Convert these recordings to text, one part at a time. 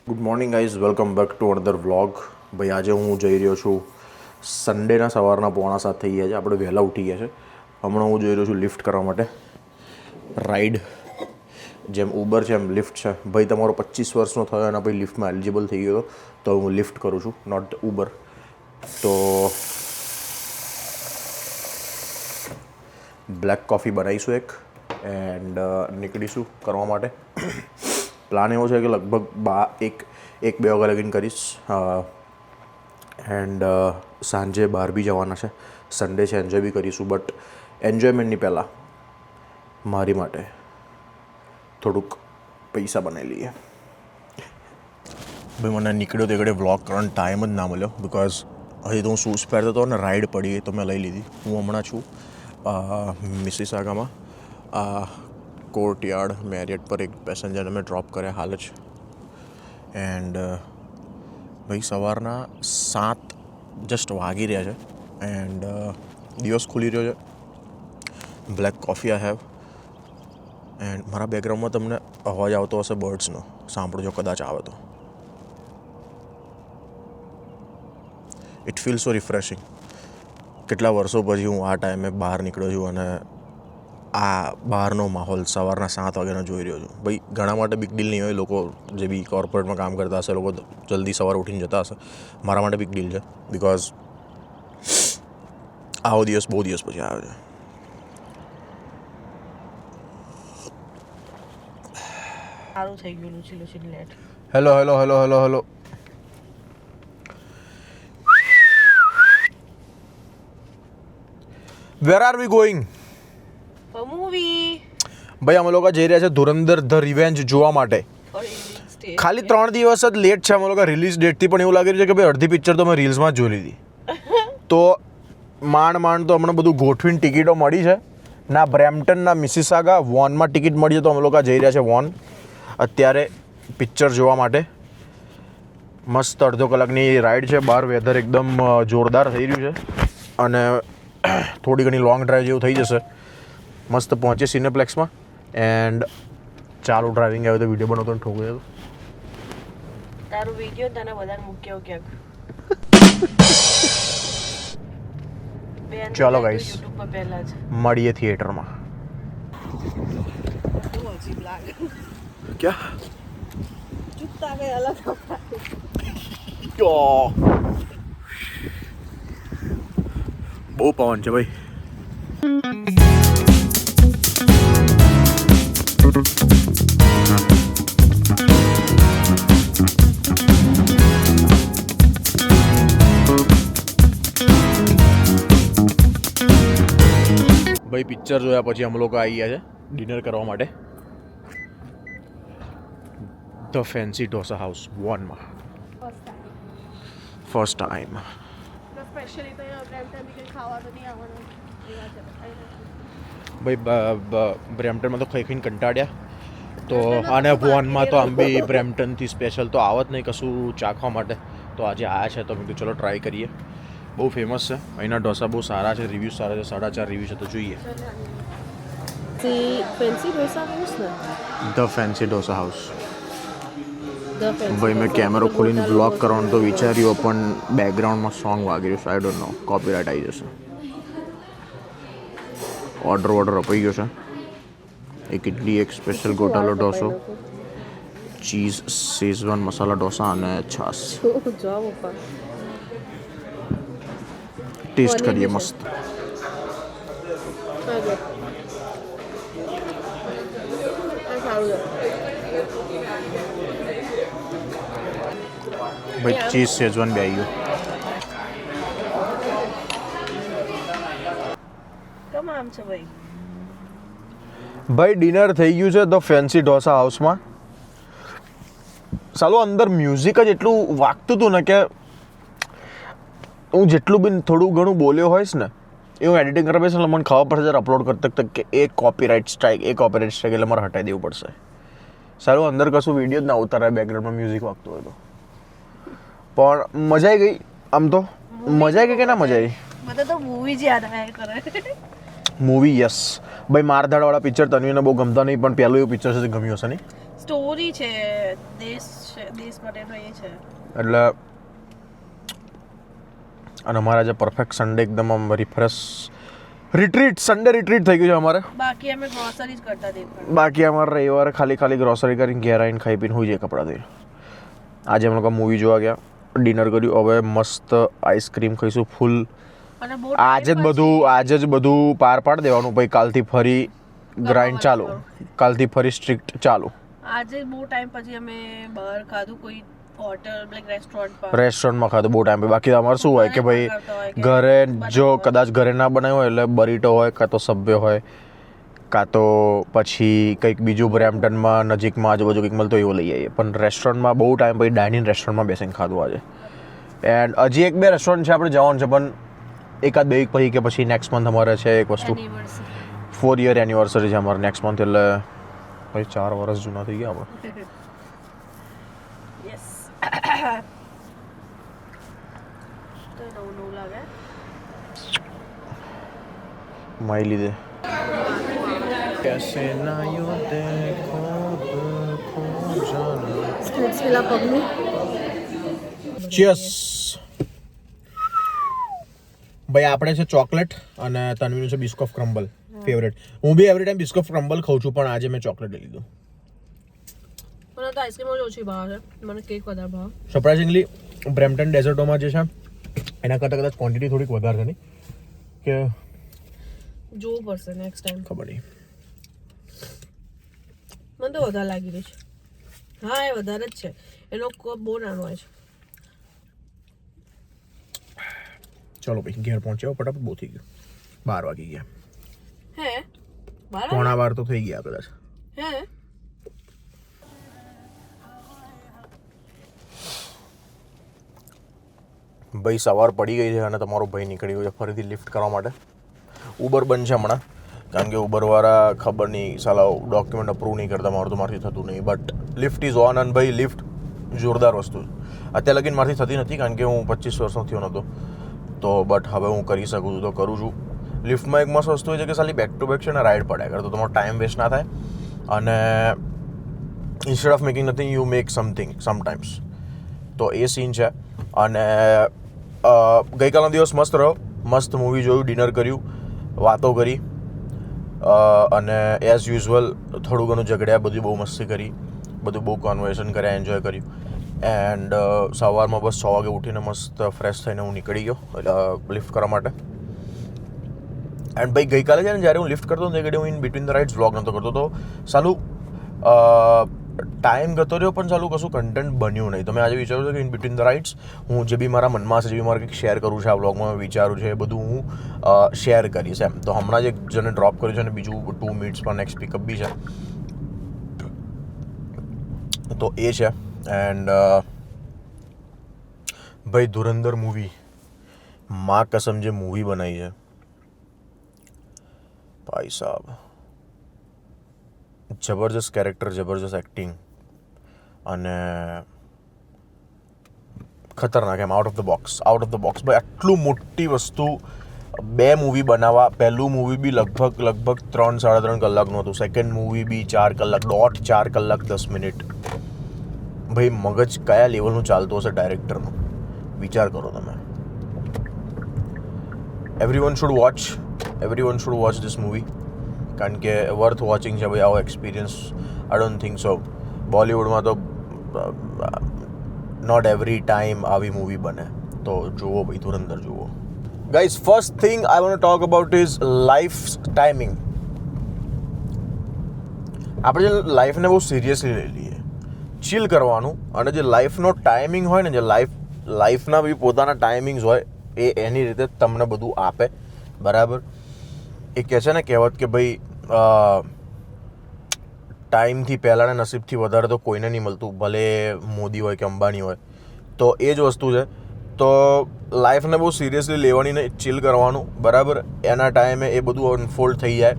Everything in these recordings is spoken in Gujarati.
Good morning guys, welcome back to another vlog. ભાઈ આજે હું જઈ રહ્યો છું સન્ડેના સવારના 6:45 થઈ ગયા છે. આપણે વહેલા ઉઠી ગયા છે. હમણાં હું જઈ રહ્યો છું લિફ્ટ કરવા માટે. રાઈડ જેમ ઉબર છે એમ લિફ્ટ છે. ભાઈ તમારો 25 વર્ષનો થયો અને ભાઈ લિફ્ટમાં એલિજિબલ થઈ ગયો તો હું લિફ્ટ કરું છું, નોટ ઉબર. તો બ્લેક કોફી બનાવીશું એક એન્ડ નીકળીશું કરવા માટે. પ્લાન એવો છે કે લગભગ 1-2 વાગ્યા લગીને કરીશ એન્ડ સાંજે બહાર બી જવાના છે. સન્ડે છે, એન્જોય બી કરીશું, બટ એન્જોયમેન્ટની પહેલાં મારી માટે થોડુંક પૈસા બનાવી લઈએ. ભાઈ મને નીકળ્યો તો એકડે વ્લોગ કરવાનો ટાઈમ જ ના મળ્યો બિકોઝ હજી તો હું શૂઝ પહેરતો હતો અને રાઈડ પડી ગઈ તો મેં લઈ લીધી. હું હમણાં છું મિસિસાગામાં. કોર્ટયાર્ડ મેરિયટ પર એક પેસેન્જરને મેં ડ્રોપ કર્યા હાલ જ. એન્ડ ભાઈ સવારના 7 જસ્ટ વાગી રહ્યા છે એન્ડ દિવસ ખુલી રહ્યો છે. Black coffee I have and મારા બેકગ્રાઉન્ડમાં તમને અવાજ આવતો હશે બર્ડ્સનો, સાંભળજો કદાચ આવે તો. It feel so refreshing. કેટલા વર્ષો પછી હું આ ટાઈમે બહાર નીકળ્યો છું અને આ બહારનો માહોલ સવારના 7 વાગ્યાનો જોઈ રહ્યો છું. ભાઈ ઘણા માટે બિગ ડીલ નહીં હોય, લોકો જે બી કોર્પોરેટમાં કામ કરતા હશે લોકો જલ્દી સવારે ઉઠીને જતા હશે. મારા માટે બિગ ડીલ છે બિકોઝ આવો દિવસ બહુ દિવસ પછી આવે છે. સારું થઈ ગયું છે late. Hello hello hello hello hello. Where are we going? Movie ભાઈ અમે લોકો જઈ રહ્યા છે ધુરંધર ધ રિવેન્જ જોવા માટે. ખાલી 3 દિવસ જ લેટ છે અમે લોકો રિલીઝ ડેટથી, પણ એવું લાગી રહ્યું છે કે ભાઈ અડધી પિક્ચર તો મેં રીલ્સમાં જ જોઈ લીધી. તો માંડ તો હમણાં બધું ગોઠવીને ટિકિટો મળી છે. ના બ્રેમ્પટન ના મિસિસાગા વોનમાં ટિકિટ મળી છે તો અમે લોકો જઈ રહ્યા છે વોન અત્યારે પિક્ચર જોવા માટે. મસ્ત અડધો કલાકની રાઈડ છે. બહાર વેધર એકદમ જોરદાર થઈ રહ્યું છે અને થોડી ઘણી લોંગ ડ્રાઈવ જેવું થઈ જશે. મસ્ત પહોંચે સિનેપ્લેક્સમાં એન્ડ ચાલુ ડ્રાઇવિંગ આવ્યો તો વિડીયો બનાવતો ઠોકો હતો. તારું વિડિયો તને બધાને મૂક્યો ક્યાંક. ચાલો ગાઈસ YouTube પર પહેલા જ મળીએ થિયેટરમાં. બહુ અજીબ લાગે. ક્યાં ચૂપતા ગઈ અલગ બહુ પવન છે ભાઈ. ભાઈ પિક્ચર જોયા પછી અમે લોકો આવી ગયા છે ડિનર કરવા માટે ધ ફેન્સી ઢોસા હાઉસ વોનમાં. First time. સ્પેશિયલી તો બ્રેમ્પટન બી કંઈ ખાવા તો નહીં આવવાનું. ભાઈ બ્રેમ્પટનમાં તો ખાઈને કંટાળ્યા તો અને વોનમાં તો આમ બી બ્રેમ્પટનથી સ્પેશિયલ તો આવત નહીં કશું ચાખવા માટે. તો આજે આવ્યા છે તો મેં કીધું ચલો ટ્રાય કરીએ. બહુ ફેમસ છે અહીંના ઢોસા, બહુ સારા છે, રિવ્યૂઝ સારા છે, 4.5 રિવ્યૂ છે તો જોઈએ. ફેન્સી ઢોસા હાઉસ ને ધ ફેન્સી ઢોસા હાઉસ. ભાઈ મેં કેમેરો ખોલીને બ્લોગ કરવાનું તો વિચાર્યું પણ બેકગ્રાઉન્ડમાં સોંગ વાગી રહ્યું છે. આઈ ડોન્ટ નો, કોપીરાઇટ આવી જશે. ઓર્ડર અપાઈ ગયો છે. એક ઇડલી, એક સ્પેશિયલ ગોટાલો ઢોસો, ચીઝ શેઝવાન મસાલા ઢોસા અને છાશ. ટેસ્ટ કરીએ મસ્ત. ભાઈ ચીઝ શેઝવાન બી આવી ગયું. કમામ છે ભાઈ. ભાઈ ડિનર થઈ ગયું છે ધ ફેન્સી ઢોસા હાઉસમાં. સાલું અંદર મ્યુઝિક જ એટલું વાગતું હતું ને કે હું જેટલું બી થોડું ઘણું બોલ્યો હોઈશ ને એ હું એડિટિંગ કરવા બેસીશ મને ખબર પડશે જ્યારે અપલોડ કરતા કે એ કોપીરાઇટ સ્ટ્રાઇક એટલે મારે હટાવી દેવું પડશે. સારું અંદર કશું વિડીયો જ ના ઉતારાય બેકગ્રાઉન્ડમાં મ્યુઝિક વાગતું હોય તો. પણ મજા આવી ગઈ. આમ તો મજા આવી ગઈ કે ના મજા આવી? મને તો મૂવી જ યાદ આવ્યા કરે. મૂવી યસ ભાઈ મારધાડવાળા પિક્ચર તન્વીને બહુ ગમતા નહીં પણ પહેલું એવું પિક્ચર છે જે ગમ્યું હશે નહીં? સ્ટોરી છે, દેશ માટેનો એ છે. એટલે અને અમારા જે પરફેક્ટ સન્ડે એકદમ આમ રિફ્રેશ સન્ડે રિટ્રીટ થઈ ગયું છે અમારે. બાકી અમે ગ્રોસરી જ કરતા હતી. બાકી અમારે રવિવારે ખાલી ગ્રોસરી કરીને ઘેર આવીને ખાઈ પીને હોઈ જાય કપડાથી. આજે અમે લોકો મૂવી જોવા ગયા, ડિનર કર્યું, હવે મસ્ત આઈસ્ક્રીમ ખાઈશું ફૂલ. અને આજે જ બધું પાર પાડી દેવાનું, પછી કાલથી ફરી ગ્રાઇન્ડ ચાલુ, કાલથી ફરી સ્ટ્રિક્ટ ચાલુ. આજે બહુ ટાઈમ પછી અમે બહાર ખાધું, કોઈ હોટલ લાઈક રેસ્ટોરન્ટમાં ખાધું બહુ ટાઈમ. બાકી અમારે શું હોય કે ભાઈ ઘરે જો કદાચ ઘરે ના બનાવ્યું હોય એટલે બરીટો હોય, કાં તો સબ્વે હોય, કાં તો પછી કંઈક બીજું બ્રેમ્પટનમાં નજીકમાં આજુબાજુ કંઈક મળતો એવું લઈ આવીએ. પણ રેસ્ટોરન્ટમાં બહુ ટાઈમ પછી ડાઇનિંગ રેસ્ટોરન્ટમાં બેસીને ખાધું આજે. એન્ડ હજી 1-2 રેસ્ટોરન્ટ છે આપણે જવાનું છે, પણ એકાદ 2 વીક પછી કે પછી નેક્સ્ટ મંથ અમારે છે એક વસ્તુ 4 year એનિવર્સરી છે અમારે નેક્સ્ટ મંથ, એટલે ભાઈ 4 વર્ષ જૂના થઈ ગયા આપણે. યસ. તો નવું લાગે માઈ લીધે कैसे ना यूं देखो खो जाना. સ્ટ્રીટ્સ પેલા પગનું ચીયર્સ. ભાઈ આપણે છે ચોકલેટ અને તન્વીનું છે બિસ્કોફ ક્રમ્બલ ફેવરેટ. હું બી એવરી ટાઈમ બિસ્કોફ ક્રમ્બલ ખાઉં છું, પણ આજે મેં ચોકલેટ લઈ લીધું. મને તો આઈસ્ક્રીમ જ ઓછી ભાવે છે, મને કેક વધારે ભાવે. સરપ્રાઇઝિંગલી બ્રેમ્પટન ડેઝર્ટોમાં જે છે એના કરતાં કદાચ ક્વોન્ટિટી થોડીક વધારે છે, નહીં કે જોવું પડશે નેક્સ્ટ ટાઈમ. ખબર નહીં, મને તો વધારે લાગી રહી છે. હા, એ વધારે જ છે, એનો કપ બહુ નાનો હોય છે. ચલો ભાઈ ઘેર પહોંચ્યો ફટાફટ, બહુ થઈ ગયું. 12 વાગી ગયા. હે 12:15 તો થઈ ગયા કદાચ. હે ભાઈ સવાર પડી ગઈ છે અને તમારો ભાઈ નીકળી ગયો છે ફરીથી લિફ્ટ કરવા માટે. ઉબર બંધ છે હમણાં, કારણ કે ઉબરવાળા ખબર નહીં સાલા ડોક્યુમેન્ટ અપ્રૂવ નહીં કરતા, મારું તો મારથી થતું નહીં. But lift is on. અને ભાઈ લિફ્ટ જોરદાર વસ્તુ છે. અત્યારે લગીન મારથી થતી નથી, કારણ કે હું 25 વર્ષનો થયો નહોતો, તો બટ હવે હું કરી શકું છું તો કરું છું. લિફ્ટમાં એક મસ્ત વસ્તુ હોય છે કે ખાલી બેક ટુ બેક છે ને રાઇડ પડ્યા કરે, તો તમારો ટાઈમ વેસ્ટ ના થાય. અને instead of making nothing you make something sometimes. તો એ સીન છે. અને ગઈકાલનો દિવસ મસ્ત રહ્યો, મસ્ત મૂવી જોયું, ડિનર કર્યું, વાતો કરી, અને એઝ યુઝ્યુઅલ થોડું ઘણું ઝઘડ્યા, બધું બહુ મસ્તી કરી, બધું બહુ કોન્વર્સેશન કર્યા, એન્જોય કર્યું. એન્ડ સવારમાં બસ 6 વાગે ઉઠીને મસ્ત ફ્રેશ થઈને હું નીકળી ગયો લિફ્ટ કરવા માટે. એન્ડ ભાઈ ગઈકાલે છે ને જ્યારે હું લિફ્ટ કરતો હતો તે ઘડી હું in between the rides vlog નહોતો કરતો, તો સાલું ટાઈમ ગતો રહ્યો પણ સાલું કશું કન્ટેન્ટ બન્યું નહીં. તો મેં આજે વિચાર્યું છે કે ઇન બિટવીન ધ રાઇડ્સ હું જે બી મારા મનમાં છે, જે બી મારે કંઈક શેર કરવું છે આ વ્લોગમાં, મેં વિચાર્યું છે એ બધું હું શેર કરીશ એમ. તો હમણાં જ એક જણે ડ્રોપ કર્યું છે અને બીજું 2 મિનિટ્સ પર નેક્સ્ટ પિકઅપ બી છે, તો એ છે. એન્ડ ભાઈ ધુરંધર મૂવી, માં કસમ જે મૂવી બનાવી છે ભાઈ સાહેબ, જબરજસ્ત કેરેક્ટર, જબરજસ્ત એક્ટિંગ અને ખતરનાક એમ. Out of the box. ભાઈ આટલું મોટી વસ્તુ 2 મૂવી બનાવવા, પહેલું મૂવી બી લગભગ 3-3.5 કલાકનું હતું, સેકન્ડ મૂવી બી 4 કલાક, 4 કલાક 10 મિનિટ. ભાઈ મગજ કયા લેવલનું ચાલતું હશે ડાયરેક્ટરનું, વિચાર કરો તમે. Everyone should watch this movie, કારણ કે વર્થ વોચિંગ છે ભાઈ. આવો experience I don't think so બોલિવૂડમાં તો નોટ એવરી ટાઈમ આવી મૂવી બને. તો જુઓ ભાઈ, ધુરંધર જુઓ. Guys, first thing I want to talk about is life timing. આપણે જે લાઈફને બહુ સિરિયસલી લઈ લઈએ, ચીલ કરવાનું, અને જે લાઈફનો ટાઈમિંગ હોય ને, જે લાઈફના બી પોતાના ટાઈમિંગ્સ હોય, એ એની રીતે તમને બધું આપે, બરાબર. એ કહે છે ને કહેવત કે ભાઈ ટાઈમથી પહેલાં ને નસીબથી વધારે તો કોઈને નહીં મળતું, ભલે મોદી હોય કે અંબાણી હોય. તો એ જ વસ્તુ છે. તો લાઈફને બહુ સિરિયસલી લેવાની નહીં, ચીલ કરવાનું, બરાબર. એના ટાઈમે એ બધું અનફોલ્ડ થઈ જાય.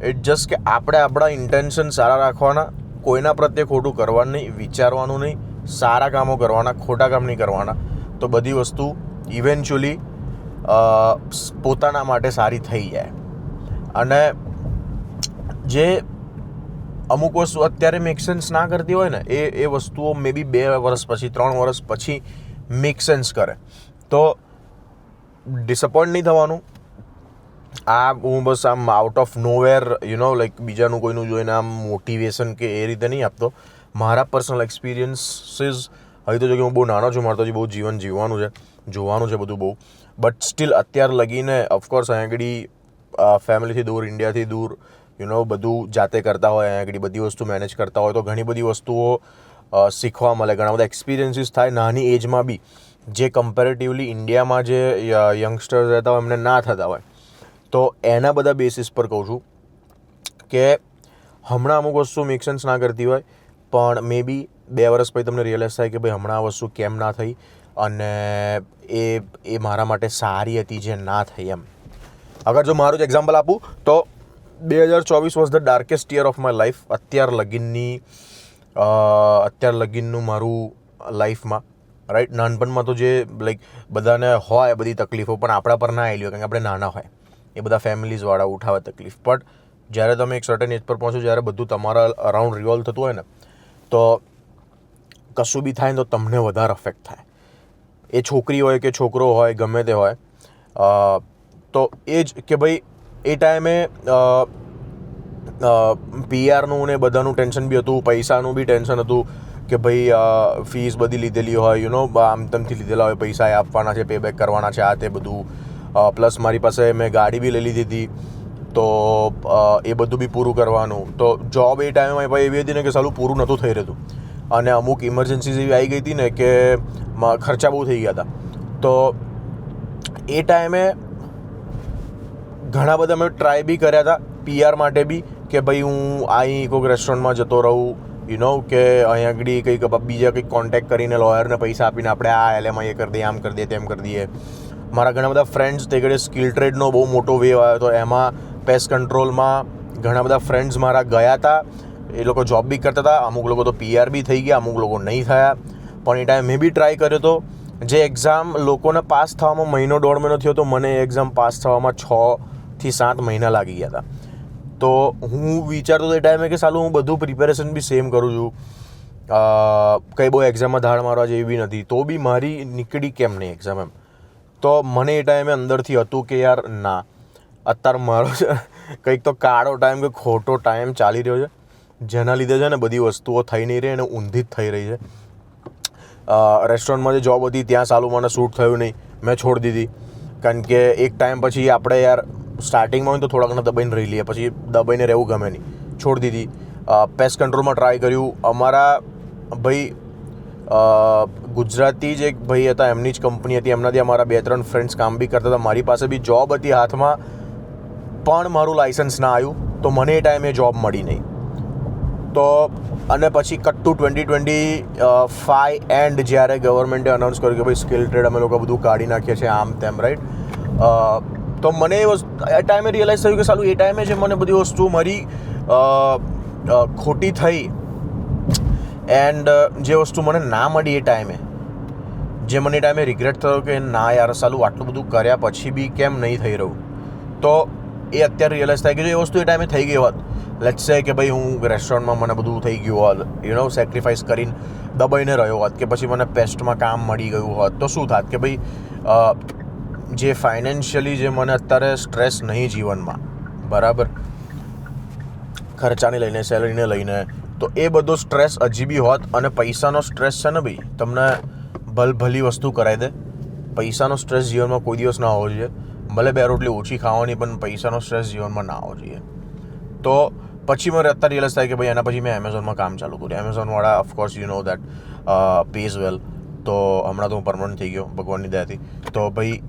ઇટ જસ્ટ કે આપણે આપણા ઇન્ટેન્શન સારા રાખવાના, કોઈના પ્રત્યે ખોટું કરવાનું નહીં, વિચારવાનું નહીં, સારા કામો કરવાના, ખોટા કામ નહીં કરવાના. તો બધી વસ્તુ ઇવેન્ચ્યુઅલી પોતાના માટે સારી થઈ જાય. અને જે અમુક વસ્તુ અત્યારે મેક સેન્સ ના કરતી હોય ને એ વસ્તુઓ મે બી 2 વર્ષ પછી 3 વર્ષ પછી મેક સેન્સ કરે. તો ડિસઅપોઇન્ટ નહીં થવાનું. હું બસ આમ આઉટ ઓફ નોવેર લાઈક બીજાનું કોઈનું જોઈને આમ મોટિવેશન કે એ રીતે નહીં આપતો. મારા પર્સનલ એક્સપિરિયન્સીસ હવે તો જો કે હું બહુ નાનો છું, મારે તો હજી બહુ જીવન જીવવાનું છે, જોવાનું છે બધું બહુ. બટ સ્ટીલ અત્યાર લગીને ઓફકોર્સ અહીંયા આગળ ફેમિલીથી દૂર, ઇન્ડિયાથી દૂર બધું જાતે કરતા હોય, અહીંયા આગળ બધી વસ્તુ મેનેજ કરતા હોય, તો ઘણી બધી વસ્તુઓ શીખવા મળે, ઘણા બધા એક્સપિરિયન્સીસ થાય નાની એજમાં બી, જે કમ્પેરેટિવલી ઇન્ડિયામાં જે યંગસ્ટર્સ રહેતા હોય એમને ના થતા હોય. તો એના બધા બેસિસ પર કહું છું કે હમણાં અમુક વસ્તુ મેક સેન્સ ના કરતી હોય, પણ મે બી 2 વર્ષ પછી તમને રિયલાઇઝ થાય કે ભાઈ હમણાં આ વસ્તુ કેમ ના થઈ અને એ મારા માટે સારી હતી જે ના થઈ એમ. અગર જો મારું જ એક્ઝામ્પલ આપું તો 2024 was the darkest year of my life. અત્યાર લગીનનું મારું લાઈફમાં, રાઈટ. નાનપણમાં તો જે લાઈક બધાને હોય બધી તકલીફો, પણ આપણા પર ના આવેલી હોય કારણ કે આપણે નાના હોય, એ બધા ફેમિલીઝવાળા ઉઠાવે તકલીફ. બટ જ્યારે તમે એક સર્ટન એજ પર પહોંચો, જ્યારે બધું તમારા અરાઉન્ડ રિવોલ્વ થતું હોય ને, તો કશું બી થાય ને તો તમને વધારે અફેક્ટ થાય. એ છોકરી હોય કે છોકરો હોય, ગમે તે હોય. તો એ જ કે ભાઈ એ ટાઈમે પીઆરનું ને બધાનું ટેન્શન બી હતું, પૈસાનું બી ટેન્શન હતું કે ભાઈ ફીસ બધી લીધેલી હોય, આમ તેમથી લીધેલા હોય, પૈસા એ આપવાના છે, પે બેક કરવાના છે, આ તે બધું. પ્લસ મારી પાસે મેં ગાડી બી લઈ લીધી હતી, તો એ બધું બી પૂરું કરવાનું. તો જોબ એ ટાઈમે ભાઈ એવી હતી ને કે સાલું પૂરું નહોતું થઈ રહેતું, અને અમુક ઇમરજન્સીઝ એવી આવી ગઈ હતી ને કે ખર્ચા બહુ થઈ ગયા હતા. તો એ ટાઈમે ઘણા બધા મેં ટ્રાય બી કર્યા હતા પીઆર માટે બી, કે ભાઈ હું અહીં કોઈક રેસ્ટોરન્ટમાં જતો રહું, કે અહીંયા આગળ કંઈક બીજા કંઈક કોન્ટેક્ટ કરીને લોયરને પૈસા આપીને આપણે આ એલએમાં એ કરી દઈએ, આમ કરી દઈએ, તેમ કરી દઈએ. મારા ઘણા બધા ફ્રેન્ડ્સ તે ઘડે સ્કિલ ટ્રેડનો બહુ મોટો વેવ આવ્યો હતો, એમાં પેસ્ટ કંટ્રોલમાં ઘણા બધા ફ્રેન્ડ્સ મારા ગયા હતા. એ લોકો જોબ બી કરતા હતા, અમુક લોકો તો પીઆર બી થઈ ગયા, અમુક લોકો નહીં થયા. પણ એ ટાઈમે મેં બી ટ્રાય કર્યો હતો. જે એક્ઝામ લોકોને પાસ થવામાં 1.5 મહિનો થયો, તો મને એ એક્ઝામ પાસ થવામાં 6 થી 7 મહિના લાગી ગયા હતા. તો હું વિચારતો હતો એ ટાઈમે કે સાલું હું બધું પ્રિપેરેશન બી સેમ કરું છું, કંઈ બહુ એક્ઝામમાં ધાડ મારવા જેવી બી નથી, તો બી મારી નીકળી કેમ નહીં એક્ઝામ એમ. તો મને એ ટાઈમે અંદરથી હતું કે યાર ના, અત્યારે મારો છે કંઈક તો કાળો ટાઈમ કે ખોટો ટાઈમ ચાલી રહ્યો છે, જેના લીધે છે ને બધી વસ્તુઓ થઈ નહીં રહી અને ઊંધી જ થઈ રહી છે. રેસ્ટોરન્ટમાં જે જોબ હતી ત્યાં સાલું મને શૂટ થયું નહીં, મેં છોડી દીધી. કારણ કે એક ટાઈમ પછી આપણે યાર સ્ટાર્ટિંગમાં હોય તો થોડા ઘણા દબાઈને રહી લઈએ, પછી દબાઈને રહેવું ગમે નહીં, છોડી દીધી. પેસ્ટ કંટ્રોલમાં ટ્રાય કર્યું. અમારા ભાઈ ગુજરાતી જે એક ભાઈ હતા, એમની જ કંપની હતી, એમનાથી અમારા 2-3 ફ્રેન્ડ્સ કામ બી કરતા હતા. મારી પાસે બી જોબ હતી હાથમાં, પણ મારું લાઇસન્સ ના આવ્યું, તો મને એ ટાઈમે જોબ મળી નહીં. તો અને પછી કટ ટુ 2025 એન્ડ જ્યારે ગવર્મેન્ટે અનાઉન્સ કર્યું કે ભાઈ સ્કિલ ટ્રેડ અમે લોકો બધું કાઢી નાખીએ છીએ, આમ તેમ, રાઈટ. તો મને એ ટાઈમે રિયલાઇઝ થયું કે સાલું એ ટાઈમે જે મને બધી વસ્તુ મારી ખોટી થઈ, એન્ડ જે વસ્તુ મને ના મળી એ ટાઈમે, જે મને એ ટાઈમે રિગ્રેટ થયો કે ના યાર સાલું આટલું બધું કર્યા પછી બી કેમ નહીં થઈ રહ્યું. તો એ અત્યારે રિયલાઇઝ થાય કે જો એ વસ્તુ એ ટાઈમે થઈ ગઈ હોત, લેટ્સ સે કે ભાઈ હું રેસ્ટોરન્ટમાં મને બધું થઈ ગયું હોત, સેક્રિફાઈસ કરીને દબાઈને રહ્યો હોત, કે પછી મને પેસ્ટમાં કામ મળી ગયું હોત, તો શું થાત કે ભાઈ જે ફાઇનાન્શિયલી જે મને અત્યારે સ્ટ્રેસ નહીં જીવનમાં, બરાબર, ખર્ચાને લઈને, સેલરીને લઈને, તો એ બધો સ્ટ્રેસ હજી બી હોત. અને પૈસાનો સ્ટ્રેસ છે ને ભાઈ, તમને ભલી વસ્તુ કરાવી દે. પૈસાનો સ્ટ્રેસ જીવનમાં કોઈ દિવસ ના હોવો જોઈએ. ભલે 2 રોટલી ઓછી ખાવાની, પણ પૈસાનો સ્ટ્રેસ જીવનમાં ના હોવો જોઈએ. તો પછી મને અત્યારે રિયલાઇઝ થાય કે ભાઈ એના પછી મેં એમેઝોનમાં કામ ચાલુ કર્યું. એમેઝોનવાળા ઓફકોર્સ દેટ પેઝ વેલ. તો હમણાં તો હું પરમનન્ટ થઈ ગયો ભગવાનની દયાથી. તો ભાઈ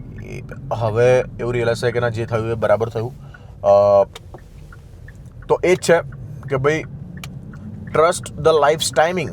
હવે એવું રિયલાઇઝ થાય કે ના, જે થયું એ બરાબર થયું. તો એ જ છે કે ભાઈ ટ્રસ્ટ ધ લાઈફ્સ ટાઈમિંગ.